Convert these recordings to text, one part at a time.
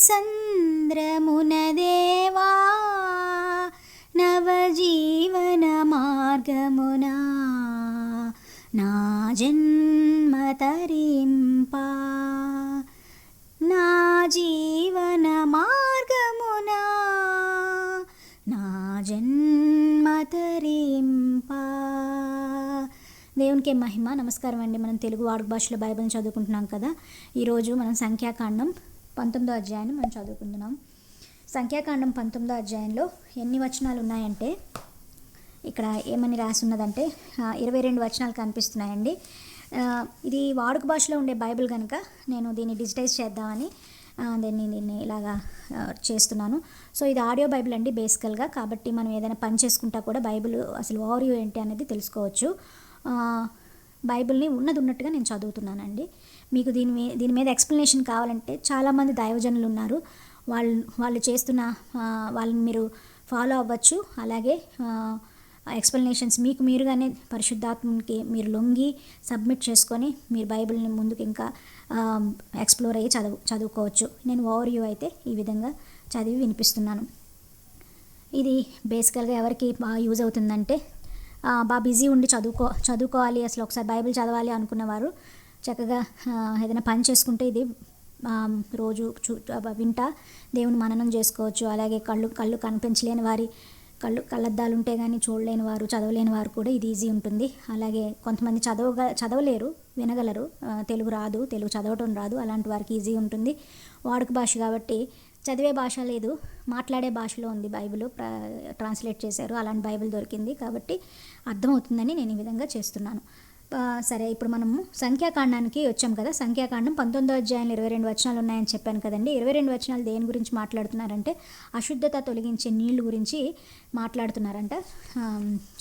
సంద్రమున దేవా నవజీవన మార్గమున నా జన్మ తరింపా నా జీవన మార్గమున నా జన్మ తరింపా. దేవునికే మహిమ. నమస్కారం అండి. మనం తెలుగు వాడుక భాషలో బైబిల్ని చదువుకుంటున్నాం కదా. ఈరోజు మనం సంఖ్యాకాండం 19వ అధ్యాయాన్ని మనం చదువుకుంటున్నాం. సంఖ్యాకాండం 19వ అధ్యాయంలో ఎన్ని వచనాలు ఉన్నాయంటే, ఇక్కడ ఏమని రాసి ఉన్నదంటే 22 వచనాలు కనిపిస్తున్నాయండి. ఇది వాడుక భాషలో ఉండే బైబిల్ కనుక నేను దీన్ని డిజిటైజ్ చేద్దామని దీన్ని ఇలాగా చేస్తున్నాను. సో ఇది ఆడియో బైబిల్ అండి బేసికల్గా. కాబట్టి మనం ఏదైనా పని చేసుకుంటా కూడా బైబిల్ అసలు ఓవర్వ్యూ ఏంటి అనేది తెలుసుకోవచ్చు. బైబిల్ని ఉన్నట్టుగా నేను చదువుతున్నానండి. మీకు దీని మీద ఎక్స్ప్లెనేషన్ కావాలంటే చాలామంది దైవజనులు ఉన్నారు. వాళ్ళు చేస్తున్న వాళ్ళని మీరు ఫాలో అవ్వచ్చు. అలాగే ఎక్స్ప్లెనేషన్స్ మీకు మీరుగానే పరిశుద్ధాత్మకి మీరు లొంగి సబ్మిట్ చేసుకొని మీరు బైబిల్ని ముందుకు ఇంకా ఎక్స్ప్లోర్ అయ్యి చదువుకోవచ్చు. నేను ఓవర్వ్యూ అయితే ఈ విధంగా చదివి వినిపిస్తున్నాను. ఇది బేసికల్గా ఎవరికి బాగా యూజ్ అవుతుందంటే, బాగా బిజీ ఉండి చదువుకోవాలి, అసలు ఒకసారి బైబిల్ చదవాలి అనుకున్నవారు చక్కగా ఏదైనా పని చేసుకుంటే ఇది రోజు వింటా దేవుని మననం చేసుకోవచ్చు. అలాగే కళ్ళు కనిపించలేని వారి కళ్ళద్దాలు ఉంటే కానీ చూడలేని వారు, చదవలేని వారు కూడా ఇది ఈజీ ఉంటుంది. అలాగే కొంతమంది చదవలేరు, వినగలరు, తెలుగు రాదు, తెలుగు చదవటం రాదు, అలాంటి వారికి ఈజీ ఉంటుంది. వాడుక భాష కాబట్టి చదివే భాష లేదు, మాట్లాడే భాషలో ఉంది బైబిల్, ట్రాన్స్లేట్ చేశారు. అలాంటి బైబిల్ దొరికింది కాబట్టి అర్థమవుతుందని నేను ఈ విధంగా చేస్తున్నాను. సరే, ఇప్పుడు మనము సంఖ్యాకాండానికి వచ్చాం కదా. సంఖ్యాకాండం 19వ అధ్యాయంలో 22 వచనాలు ఉన్నాయని చెప్పాను కదండి. 22 వచనాలు దేని గురించి మాట్లాడుతున్నారంటే అశుద్ధత తొలగించే నీళ్లు గురించి మాట్లాడుతున్నారంట.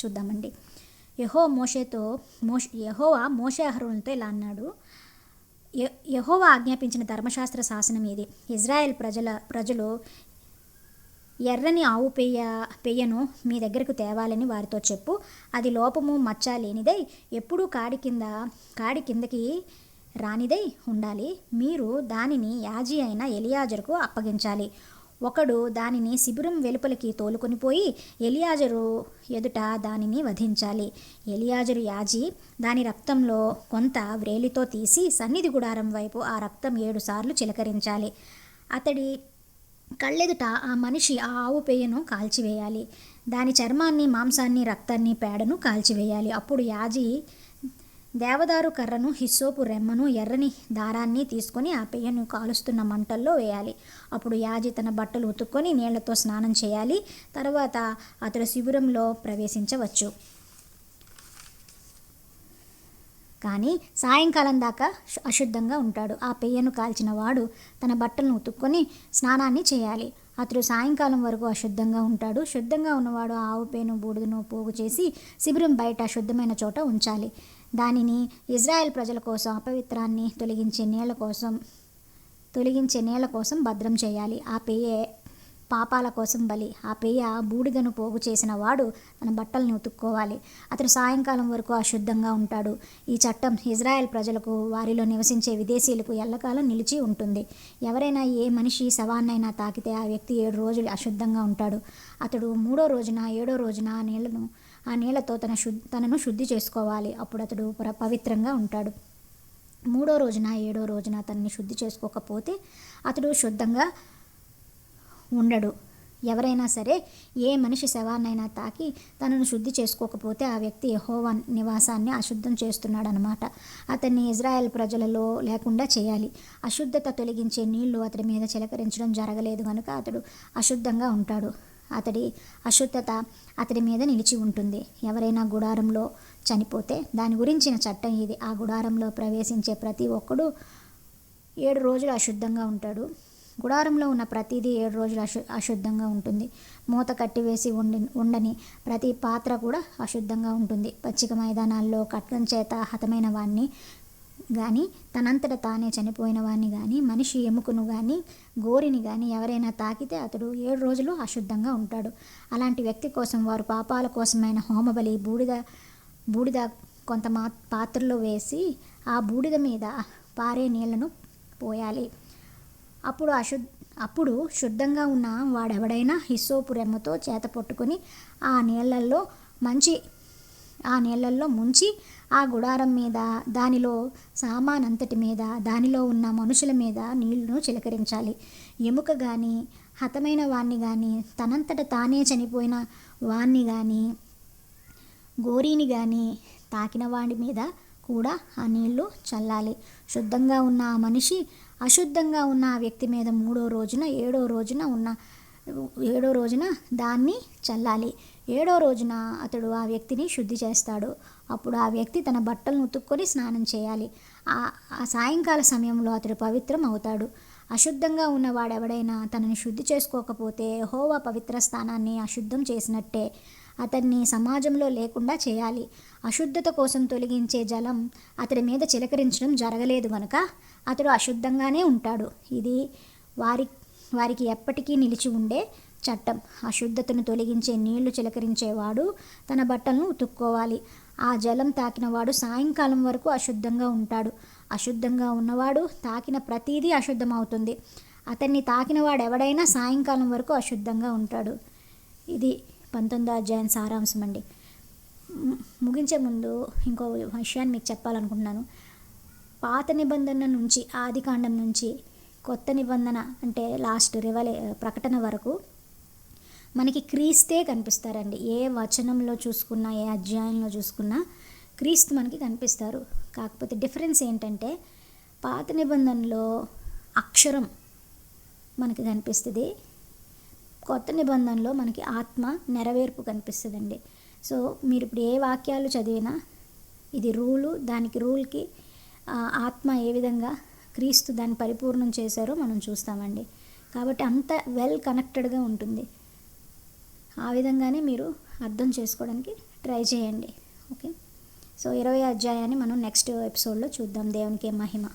చూద్దామండి. యెహోవా మోషే అహరోనుతో ఇలా అన్నాడు. యెహోవా ఆజ్ఞాపించిన ధర్మశాస్త్ర శాసనం ఇది. ఇజ్రాయెల్ ప్రజలు ఎర్రని ఆవు పెయ్యను మీ దగ్గరకు తేవాలని వారితో చెప్పు. అది లోపము మచ్చ లేనిదై ఎప్పుడూ కాడి కిందకి రానిదై ఉండాలి. మీరు దానిని యాజీ అయిన ఎలియాజరుకు అప్పగించాలి. ఒకడు దానిని శిబిరం వెలుపలికి తోలుకొని పోయి ఎలియాజరు ఎదుట దానిని వధించాలి. ఎలియాజరు యాజీ దాని రక్తంలో కొంత వ్రేలితో తీసి సన్నిధి గుడారం వైపు ఆ రక్తం 7 సార్లు చిలకరించాలి. అతడి కళ్ళెదుట ఆ మనిషి ఆ ఆవు పెయ్యను కాల్చివేయాలి. దాని చర్మాన్ని, మాంసాన్ని, రక్తాన్ని, పేడను కాల్చివేయాలి. అప్పుడు యాజీ దేవదారు కర్రను, హిస్సోపు రెమ్మను, ఎర్రని దారాన్ని తీసుకొని ఆ పెయ్యను కాలుస్తున్న మంటల్లో వేయాలి. అప్పుడు యాజీ తన బట్టలు ఉతుక్కొని నీళ్లతో స్నానం చేయాలి. తర్వాత అతడు శిబిరంలో ప్రవేశించవచ్చు. కానీ సాయంకాలం దాకా అశుద్ధంగా ఉంటాడు. ఆ పెయ్యను కాల్చిన వాడు తన బట్టలను ఉతుక్కొని స్నానాన్ని చేయాలి. అతడు సాయంకాలం వరకు అశుద్ధంగా ఉంటాడు. శుద్ధంగా ఉన్నవాడు ఆవు పేను, బూడిదను పోగు చేసి శిబిరం బయట శుద్ధమైన చోట ఉంచాలి. దానిని ఇజ్రాయెల్ ప్రజల కోసం అపవిత్రాన్ని తొలగించే నీళ్ల కోసం భద్రం చేయాలి. ఆ పెయ్యే పాపాల కోసం బలి. ఆ పెయ్య బూడిదను పోగు చేసిన వాడు తన బట్టల్ని ఉతుక్కోవాలి. అతడు సాయంకాలం వరకు అశుద్ధంగా ఉంటాడు. ఈ చట్టం ఇజ్రాయెల్ ప్రజలకు, వారిలో నివసించే విదేశీయులకు ఎల్లకాలం నిలిచి ఉంటుంది. ఎవరైనా ఏ మనిషి శవాన్నైనా తాకితే ఆ వ్యక్తి 7 రోజులు అశుద్ధంగా ఉంటాడు. అతడు 3వ రోజున 7వ రోజున ఆ నీళ్లతో తనను శుద్ధి చేసుకోవాలి. అప్పుడు అతడు పవిత్రంగా ఉంటాడు. 3వ రోజున 7వ రోజున తనని శుద్ధి చేసుకోకపోతే అతడు శుద్ధంగా ఉండడు. ఎవరైనా సరే ఏ మనిషి శవాన్నైనా తాకి తనను శుద్ధి చేసుకోకపోతే ఆ వ్యక్తి యెహోవా నివాసాన్ని అశుద్ధం చేస్తున్నాడనమాట. అతన్ని ఇజ్రాయెల్ ప్రజలలో లేకుండా చేయాలి. అశుద్ధత తొలగించే నీళ్లు అతడి మీద చిలకరించడం జరగలేదు కనుక అతడు అశుద్ధంగా ఉంటాడు. అతడి అశుద్ధత అతడి మీద నిలిచి ఉంటుంది. ఎవరైనా గుడారంలో చనిపోతే దాని గురించిన చట్టం ఇది. ఆ గుడారంలో ప్రవేశించే ప్రతి ఒక్కడు 7 రోజులు అశుద్ధంగా ఉంటాడు. గుడారంలో ఉన్న ప్రతిదీ 7 రోజులు అశుద్ధంగా ఉంటుంది. మూత కట్టివేసి ఉండని ప్రతి పాత్ర కూడా అశుద్ధంగా ఉంటుంది. పచ్చిక మైదానాల్లో ఖడ్గం చేత హతమైన వాణ్ణి కానీ, తనంతట తానే చనిపోయిన వాడిని కానీ, మనిషి ఎముకను కానీ, గోరిని కానీ ఎవరైనా తాకితే అతడు 7 రోజులు అశుద్ధంగా ఉంటాడు. అలాంటి వ్యక్తి కోసం వారు పాపాల కోసమైన హోమబలి బూడిద కొంత పాత్రలో వేసి ఆ బూడిద మీద పారే నీళ్లను పోయాలి. అప్పుడు అప్పుడు శుద్ధంగా ఉన్న వాడెవడైనా హిస్సోపు రెమ్మతో చేత పట్టుకొని ఆ నీళ్ళల్లో ముంచి ఆ గుడారం మీద, దానిలో సామానంతటి మీద, దానిలో ఉన్న మనుషుల మీద నీళ్లను చిలకరించాలి. ఎముక కానీ, హతమైన వాణ్ణి కానీ, తనంతట తానే చనిపోయిన వాణ్ణి కానీ, గోరీని కానీ తాకిన వాడి మీద కూడా ఆ నీళ్లు చల్లాలి. శుద్ధంగా ఉన్న ఆ మనిషి అశుద్ధంగా ఉన్న ఆ వ్యక్తి మీద ఏడో రోజున దాన్ని చల్లాలి. 7వ రోజున అతడు ఆ వ్యక్తిని శుద్ధి చేస్తాడు. అప్పుడు ఆ వ్యక్తి తన బట్టలను ఉతుక్కొని స్నానం చేయాలి. ఆ సాయంకాల సమయంలో అతడు పవిత్రం అవుతాడు. అశుద్ధంగా ఉన్నవాడెవడైనా తనని శుద్ధి చేసుకోకపోతే యెహోవా పవిత్ర స్థానాన్ని అశుద్ధం చేసినట్టే. అతన్ని సమాజంలో లేకుండా చేయాలి. అశుద్ధత కోసం తొలగించే జలం అతడి మీద చిలకరించడం జరగలేదు గనుక అతడు అశుద్ధంగానే ఉంటాడు. ఇది వారికి ఎప్పటికీ నిలిచి ఉండే చట్టం. అశుద్ధతను తొలగించే నీళ్లు చిలకరించేవాడు తన బట్టలను ఉతుక్కోవాలి. ఆ జలం తాకినవాడు సాయంకాలం వరకు అశుద్ధంగా ఉంటాడు. అశుద్ధంగా ఉన్నవాడు తాకిన ప్రతీదీ అశుద్ధమవుతుంది. అతన్ని తాకినవాడెవడైనా సాయంకాలం వరకు అశుద్ధంగా ఉంటాడు. ఇది 19వ అధ్యాయం సారాంశం అండి. ముగించే ముందు ఇంకో విషయాన్ని మీకు చెప్పాలనుకుంటున్నాను. పాత నిబంధన నుంచి, ఆదికాండం నుంచి కొత్త నిబంధన అంటే లాస్ట్ ప్రకటన వరకు మనకి క్రీస్తే కనిపిస్తారండి. ఏ వచనంలో చూసుకున్నా, ఏ అధ్యాయంలో చూసుకున్నా క్రీస్తు మనకి కనిపిస్తారు. కాకపోతే డిఫరెన్స్ ఏంటంటే పాత నిబంధనలో అక్షరం మనకి కనిపిస్తుంది, కొత్త నిబంధనలో మనకి ఆత్మ నెరవేర్పు కనిపిస్తుందండి. సో మీరు ఇప్పుడు ఏ వాక్యాలు చదివినా ఇది దానికి రూల్కి ఆత్మ ఏ విధంగా క్రీస్తు దాన్ని పరిపూర్ణం చేశారో మనం చూస్తామండి. కాబట్టి అంత వెల్ కనెక్టెడ్గా ఉంటుంది. ఆ విధంగానే మీరు అర్థం చేసుకోవడానికి ట్రై చేయండి. ఓకే, సో 20వ అధ్యాయాన్ని మనం నెక్స్ట్ ఎపిసోడ్లో చూద్దాం. దేవునికి మహిమ.